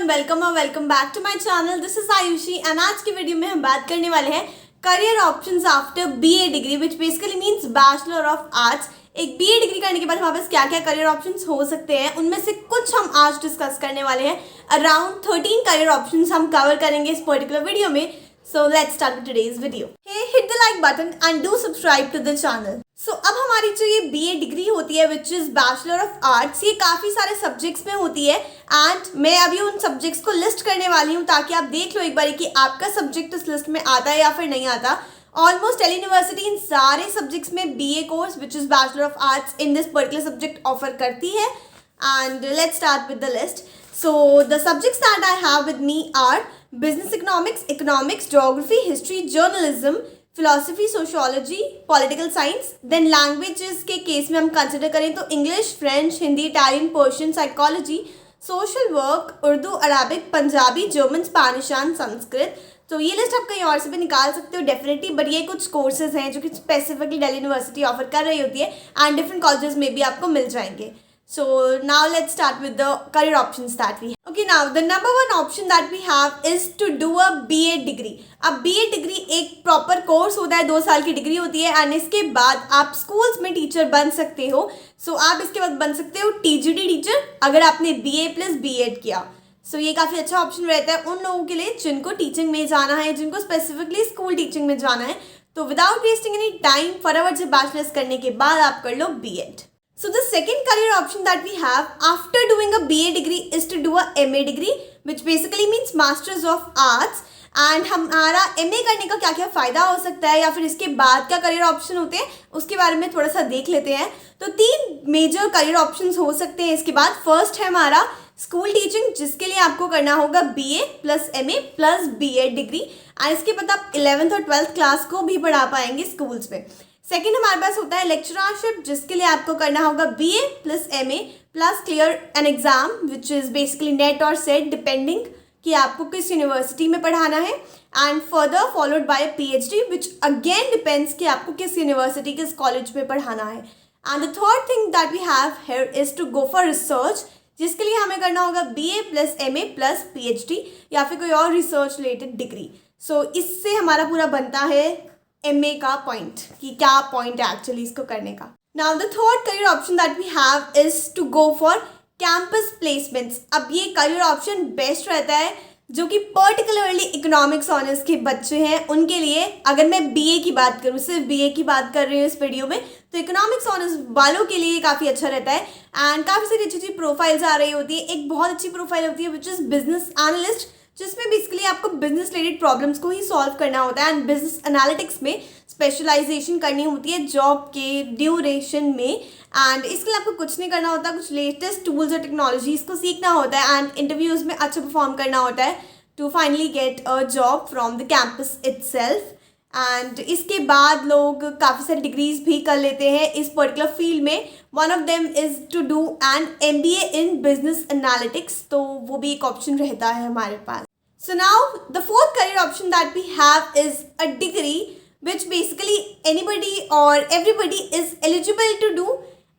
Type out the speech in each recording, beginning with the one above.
Welcome और welcome back to my channel. This is Ayushi and आज की वीडियो में हम बात करने वाले हैं career options after BA degree which basically means bachelor of arts. एक बीए डिग्री करने के बाद हमारे पास क्या क्या करियर ऑप्शंस हो सकते हैं, उनमें से कुछ हम आज डिस्कस करने वाले हैं। अराउंड 13 करियर ऑप्शंस हम कवर करेंगे इस पर्टिकुलर वीडियो में। So let's start with today's video. Hey, hit the like button and do subscribe to the channel. So अब हमारी जो ये BA डिग्री होती है which is Bachelor of Arts, ये काफ़ी सारे सब्जेक्ट्स में होती है एंड मैं अभी उन सब्जेक्ट्स को लिस्ट करने वाली हूँ ताकि आप देख लो एक बार कि आपका सब्जेक्ट इस लिस्ट में आता है या फिर नहीं आता। ऑलमोस्ट टेल यूनिवर्सिटी इन सारे सब्जेक्ट्स में BA course which is bachelor of arts in this particular subject offer करती है। And let's start with the list. So the subjects that I have with me are business economics, geography, history, journalism, philosophy, sociology, political science. Then languages के case में हम consider करें तो English, French, Hindi, Italian, Persian, psychology, social work, Urdu, Arabic, Punjabi, German, Spanish and Sanskrit. तो ये list आप कहीं और से भी निकाल सकते हो डेफिनेटली, बट ये कुछ कोर्सेज हैं जो कि स्पेसिफिकली दिल्ली यूनिवर्सिटी ऑफर कर रही होती है एंड डिफरेंट कॉलेजेस में भी आपको मिल जाएंगे। So now let's start with the career options that we have. Okay, now the number one option that we have is to do a BA degree. अब BA degree एक proper course होता है, 2 साल की डिग्री होती है and इसके बाद आप स्कूल्स में टीचर बन सकते हो। सो आप इसके बाद बन सकते हो TGT टीचर अगर आपने BA प्लस B.Ed किया। सो ये काफ़ी अच्छा ऑप्शन रहता है उन लोगों के लिए जिनको टीचिंग में जाना है, जिनको स्पेसिफिकली स्कूल टीचिंग में जाना है। तो विदाउट वेस्टिंग एनी टाइम फटाफट से बैचलर्स करने के बाद आप कर लो B.Ed. So the second career option that we have after doing a BA degree is to do a MA degree, which basically means Masters of Arts. And हमारा MA करने का क्या क्या फ़ायदा हो सकता है या फिर इसके बाद क्या करियर ऑप्शन होते हैं उसके बारे में थोड़ा सा देख लेते हैं। तो 3 मेजर करियर ऑप्शंस हो सकते हैं इसके बाद। फर्स्ट है हमारा स्कूल टीचिंग, जिसके लिए आपको करना होगा BA plus MA plus B.Ed degree and इसके बाद आप 11th और 12th क्लास को भी पढ़ा पाएंगे स्कूल्स में। सेकेंड हमारे पास होता है लेक्चरशिप, जिसके लिए आपको करना होगा BA plus MA plus clear an exam which is basically NET और सेट डिपेंडिंग कि आपको किस यूनिवर्सिटी में पढ़ाना है and further followed by PhD which again depends कि आपको किस यूनिवर्सिटी किस कॉलेज में पढ़ाना है। And the third thing that we have here is to go for research, जिसके लिए हमें करना होगा BA plus MA plus PhD या फिर कोई और रिसर्च रिलेटेड डिग्री। सो इससे हमारा पूरा बनता है MA का पॉइंट कि क्या पॉइंट है एक्चुअली इसको करने का। Now the third career option that we have is to go for campus placements. अब ये करियर ऑप्शन बेस्ट रहता है जो कि पर्टिकुलरली इकोनॉमिक्स ऑनर्स के बच्चे हैं उनके लिए। अगर मैं BA की बात करूँ, सिर्फ BA की बात कर रही हूँ इस वीडियो में, तो इकोनॉमिक्स ऑनर्स वालों के लिए काफ़ी अच्छा रहता है एंड काफ़ी सारी अच्छी अच्छी प्रोफाइल्स आ रही होती है। एक बहुत अच्छी प्रोफाइल होती है विच इज़ बिजनेस एनालिस्ट, जिसमें बेसिकली आपको बिजनेस रिलेटेड प्रॉब्लम्स को ही सॉल्व करना होता है एंड बिजनेस एनालिटिक्स में स्पेशलाइजेशन करनी होती है जॉब के ड्यूरेशन में। एंड इसके लिए आपको कुछ नहीं करना होता, कुछ लेटेस्ट टूल्स और टेक्नोलॉजीज़ को सीखना होता है एंड इंटरव्यूज़ में अच्छा परफॉर्म करना होता है to finally get a job from the campus itself. And इसके बाद लोग काफ़ी सारी डिग्रीज भी कर लेते हैं इस पर्टिकुलर फील्ड में। One of them is to do an MBA in business analytics, तो वो भी एक ऑप्शन रहता है हमारे पास। So now the fourth career option that we have is a degree which basically anybody or everybody is eligible to do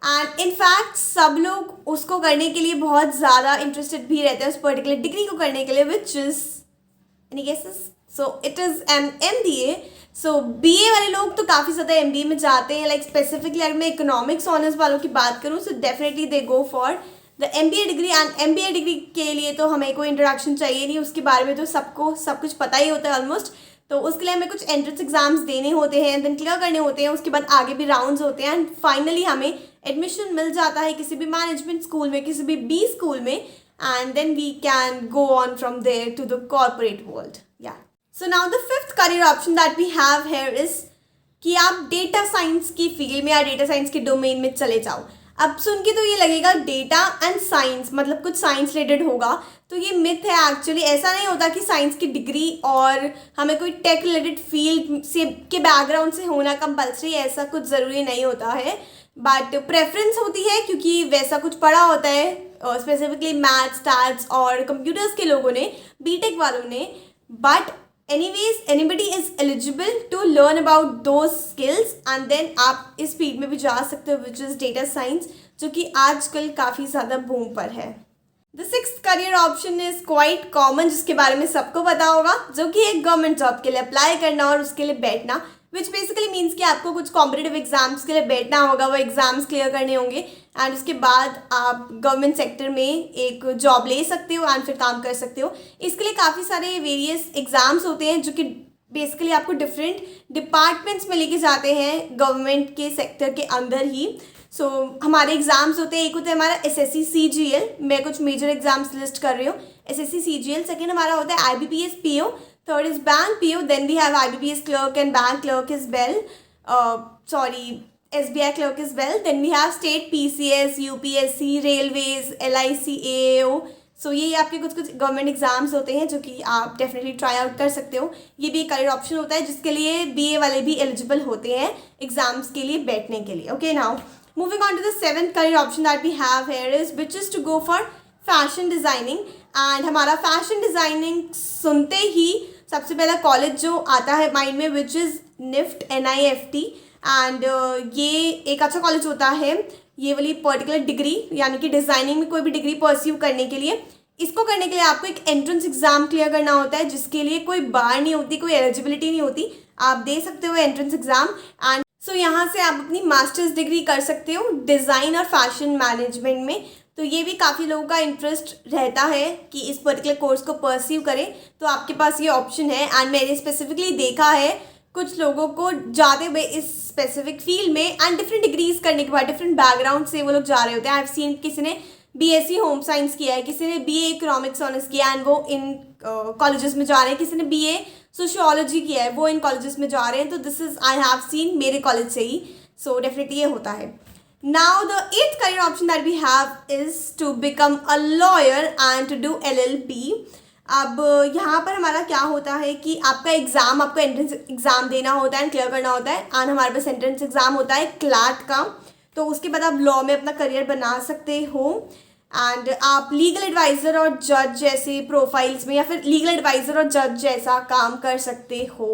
and in fact सब लोग उसको करने के लिए बहुत ज़्यादा इंटरेस्टेड भी रहते हैं उस पर्टिकुलर डिग्री को करने के लिए, which is any guesses? So it is an MBA. So BA वाले लोग तो काफ़ी ज़्यादा MBA में जाते हैं, लाइक स्पेसिफिकली अगर मैं इकोनॉमिक्स ऑनर्स वालों की बात करूँ so definitely they go for the MBA degree. And MBA degree के लिए तो हमें कोई इंट्रोडक्शन चाहिए नहीं, उसके बारे में तो सबको सब कुछ पता ही होता है ऑलमोस्ट। तो उसके लिए हमें कुछ एंट्रेंस एग्जाम्स देने होते हैं, देन क्लियर करने होते हैं, उसके बाद आगे भी राउंड्स होते हैं एंड फाइनली हमें एडमिशन मिल जाता है किसी भी मैनेजमेंट स्कूल में, किसी भी B स्कूल में and then we can go on from there to the corporate world. या so now the fifth career option that we have here is कि आप डेटा साइंस की फील्ड में या डेटा साइंस के डोमेन में चले जाओ। अब सुन के तो ये लगेगा डेटा एंड साइंस मतलब कुछ साइंस रिलेटेड होगा, तो ये मिथ है एक्चुअली। ऐसा नहीं होता कि साइंस की डिग्री और हमें कोई टेक रिलेटेड फील्ड से के बैकग्राउंड से होना कंपल्सरी, ऐसा कुछ ज़रूरी नहीं होता है, बट प्रेफरेंस होती है क्योंकि वैसा कुछ पढ़ा होता है स्पेसिफिकली मैथ्स, स्टैट्स और कंप्यूटर्स के लोगों ने, बीटेक वालों ने। But anyways anybody is eligible to learn about those skills and then आप इस फील्ड में भी जा सकते हो which is data science, जो कि आजकल काफ़ी ज़्यादा बूम पर है। The sixth career option is quite common, जिसके बारे में सबको पता होगा, जो कि एक गवर्नमेंट जॉब के लिए अप्लाई करना और उसके लिए बैठना, विच बेसिकली मीन्स कि आपको कुछ कॉम्पिटेटिव एग्जाम्स के लिए बैठना होगा, वो एग्जाम्स क्लियर करने होंगे एंड उसके बाद आप गवर्नमेंट सेक्टर में एक जॉब ले सकते हो एंड फिर काम कर सकते हो। इसके लिए काफ़ी सारे वेरियस एग्जाम्स होते हैं जो कि बेसिकली आपको डिफरेंट डिपार्टमेंट्स में लेके जाते हैं गवर्नमेंट के सेक्टर के अंदर ही। हमारे एग्जाम्स होते हैं, एक होता है हमारा SSC CGL, मैं कुछ मेजर एग्जाम्स लिस्ट कर रही हूँ। SSC CGL, सेकेंड हमारा होता है IBPS PO, third is bank PO, then we have IBPS clerk and bank clerk is well, SBI clerk is well, then we have state PCS, UPSC, railways, LIC, AAO। ये आपके कुछ government exams होते हैं जो कि आप definitely try out कर सकते हो। ये भी एक करियर ऑप्शन होता है जिसके लिए BA वाले भी एलिजिबल होते हैं एग्जाम्स के लिए बैठने के लिए। Okay, now moving on to the seventh career option that we have here is which is to go for fashion designing। and हमारा fashion designing सुनते ही सबसे पहला कॉलेज जो आता है माइंड में which is NIFT NIFT and ये एक अच्छा कॉलेज होता है ये वाली पर्टिकुलर डिग्री, यानी कि डिज़ाइनिंग में कोई भी डिग्री परस्यू करने के लिए। इसको करने के लिए आपको एक एंट्रेंस एग्ज़ाम क्लियर करना होता है जिसके लिए कोई बार नहीं होती, कोई एलिजिबिलिटी नहीं होती, आप दे सकते हो एंट्रेंस एग्ज़ाम एंड यहाँ से आप अपनी मास्टर्स डिग्री कर सकते हो डिज़ाइन और फैशन मैनेजमेंट में। तो ये भी काफ़ी लोगों का इंटरेस्ट रहता है कि इस पर्टिकुलर कोर्स को परस्यू करें, तो आपके पास ये ऑप्शन है एंड मैंने स्पेसिफिकली देखा है कुछ लोगों को जाते हुए इस स्पेसिफिक फील्ड में एंड डिफरेंट डिग्रीज करने के बाद डिफरेंट बैकग्राउंड से वो लोग जा रहे होते हैं। आई हैव सीन किसी ने BSc होम साइंस किया है, किसी ने BA इकोनॉमिक्स ऑनर्स किया एंड वो इन कॉलेजेस में जा रहे हैं, किसी ने BA सोशियोलॉजी किया है वो इन कॉलेजेस में जा रहे हैं। तो this is I have seen मेरे कॉलेज से ही, सो डेफिनेटली ये होता है। Now the eighth career option that we have is to become a lawyer and to do LLB। अब यहाँ पर हमारा क्या होता है कि आपका एग्ज़ाम, आपको एंट्रेंस एग्ज़ाम देना होता है एंड क्लियर करना होता है एंड हमारे पास एंट्रेंस एग्ज़ाम होता है क्लैट का। तो उसके बाद आप लॉ में अपना करियर बना सकते हो एंड आप लीगल एडवाइज़र और जज जैसे प्रोफाइल्स में या फिर लीगल एडवाइज़र और जज जैसा काम कर सकते हो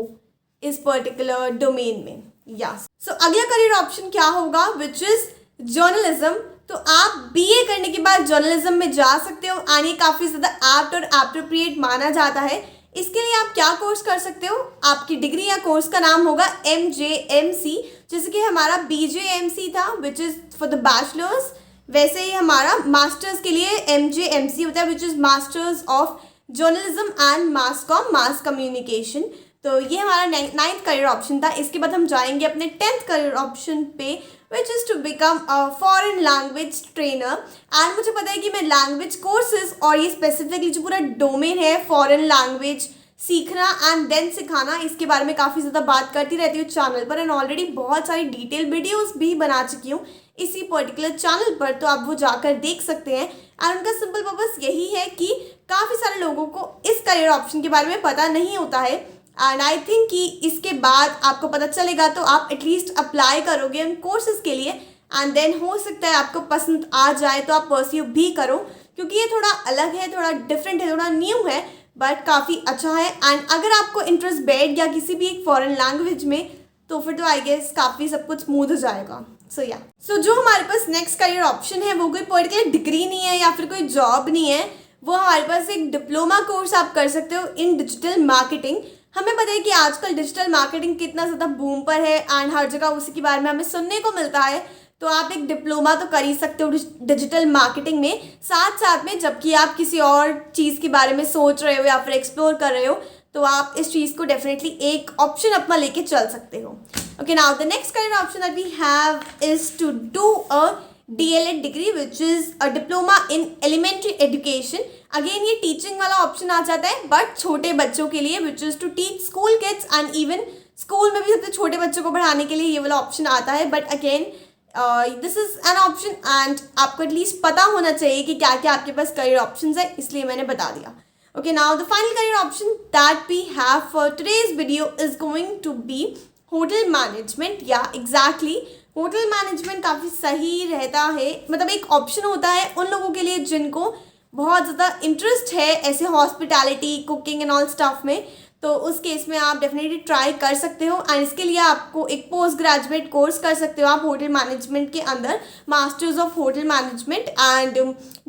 इस पर्टिकुलर डोमेन में। यस, सो अगला करियर ऑप्शन क्या होगा विच इज़ जर्नलिज्म। तो आप BA करने के बाद जर्नलिज्म में जा सकते हो एंड ये काफ़ी ज़्यादा एप्ट और एप्रोप्रिएट माना जाता है। इसके लिए आप क्या कोर्स कर सकते हो, आपकी डिग्री या कोर्स का नाम होगा MJMC, जैसे कि हमारा BJMC था which is for the bachelors, वैसे ही हमारा मास्टर्स के लिए MJMC होता है which is masters of journalism and mass com, mass communication. तो ये हमारा नाइन्थ करियर ऑप्शन था। इसके बाद हम जाएंगे अपने 10th करियर ऑप्शन पे which is to become a foreign language trainer. And मुझे पता है कि मैं लैंग्वेज कोर्सेज और ये स्पेसिफिकली जो पूरा डोमेन है फॉरेन लैंग्वेज सीखना एंड देन सिखाना, इसके बारे में काफ़ी ज़्यादा बात करती रहती हूँ चैनल पर एंड ऑलरेडी बहुत सारी डिटेल वीडियोस भी बना चुकी हूँ इसी पर्टिकुलर चैनल पर, तो आप वो जाकर देख सकते हैं। एंड उनका सिंपल पर्पस यही है कि काफ़ी सारे लोगों को इस करियर ऑप्शन के बारे में पता नहीं होता है एंड आई थिंक कि इसके बाद आपको पता चलेगा तो आप एटलीस्ट अप्लाई करोगे उन कोर्सेज़ के लिए एंड देन हो सकता है आपको पसंद आ जाए तो आप परस्यू भी करो, क्योंकि ये थोड़ा अलग है, थोड़ा डिफरेंट है, थोड़ा न्यू है, बट काफ़ी अच्छा है। एंड अगर आपको इंटरेस्ट बैठ गया किसी भी एक फॉरेन लैंग्वेज में तो फिर तो आई गेस काफ़ी सब कुछ स्मूथ हो जाएगा। सो जो हमारे पास नेक्स्ट करियर ऑप्शन है वो कोई पर्टिकुलर डिग्री नहीं है या फिर कोई जॉब नहीं है, वो हमारे पास एक डिप्लोमा कोर्स आप कर सकते हो इन डिजिटल मार्केटिंग। हमें पता है कि आजकल डिजिटल मार्केटिंग कितना ज़्यादा बूम पर है एंड हर जगह उसी के बारे में हमें सुनने को मिलता है, तो आप एक डिप्लोमा तो कर ही सकते हो डिजिटल मार्केटिंग में, साथ साथ में जबकि आप किसी और चीज़ के बारे में सोच रहे हो या फिर एक्सप्लोर कर रहे हो तो आप इस चीज़ को डेफिनेटली एक ऑप्शन अपना लेके चल सकते हो। Okay, now the next career option that we have is to do a DLED degree which is a diploma in elementary education. Again ये टीचिंग वाला ऑप्शन आ जाता है बट छोटे बच्चों के लिए which is to teach school kids and even school में भी सबसे छोटे बच्चों को पढ़ाने के लिए ये वाला ऑप्शन आता है। But again this is an option and आपको एटलीस्ट पता होना चाहिए कि क्या क्या आपके पास करियर ऑप्शन है, इसलिए मैंने बता दिया। Okay, now the final career option that we have for today's video is going to be hotel management। या exactly होटल मैनेजमेंट काफ़ी सही रहता है, मतलब एक ऑप्शन होता है उन लोगों के लिए जिनको बहुत ज़्यादा इंटरेस्ट है ऐसे hospitality, cooking and all stuff में। तो उस केस में आप डेफिनेटली ट्राई कर सकते हो। एंड इसके लिए आपको एक पोस्ट ग्रेजुएट कोर्स कर सकते हो आप होटल मैनेजमेंट के अंदर, masters of hotel management, and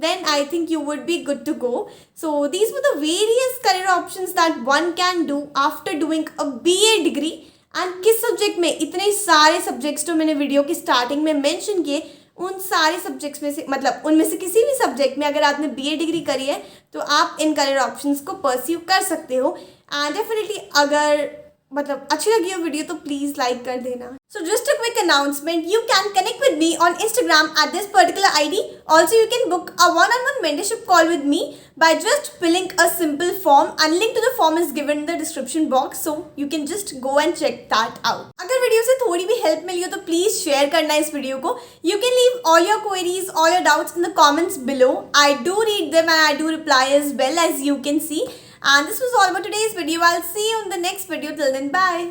then I think you would be good to go. So these were the various career options that one can do after doing a BA degree. And किस subject में, इतने सारे subjects जो मैंने video की starting में mention किए, उन सारे सब्जेक्ट्स में से, मतलब उनमें से किसी भी सब्जेक्ट में अगर आपने BA डिग्री करी है तो आप इन करियर ऑप्शंस को परस्यू कर सकते हो। एंड डेफिनेटली अगर मतलब अच्छी लगी हो वीडियो तो प्लीज़ लाइक कर देना। So just a quick announcement, you can connect with me on Instagram at this particular ID. Also, you can book a one-on-one mentorship call with me by just filling a simple form, and link to the form is given in the description box, so you can just go and check that out. अगर video से थोड़ी भी help मिली हो तो please share करना इस video को। You can leave all your queries, all your doubts in the comments below. I do read them and I do reply as well, as you can see. And this was all about today's video. I'll see you in the next video. Till then, bye.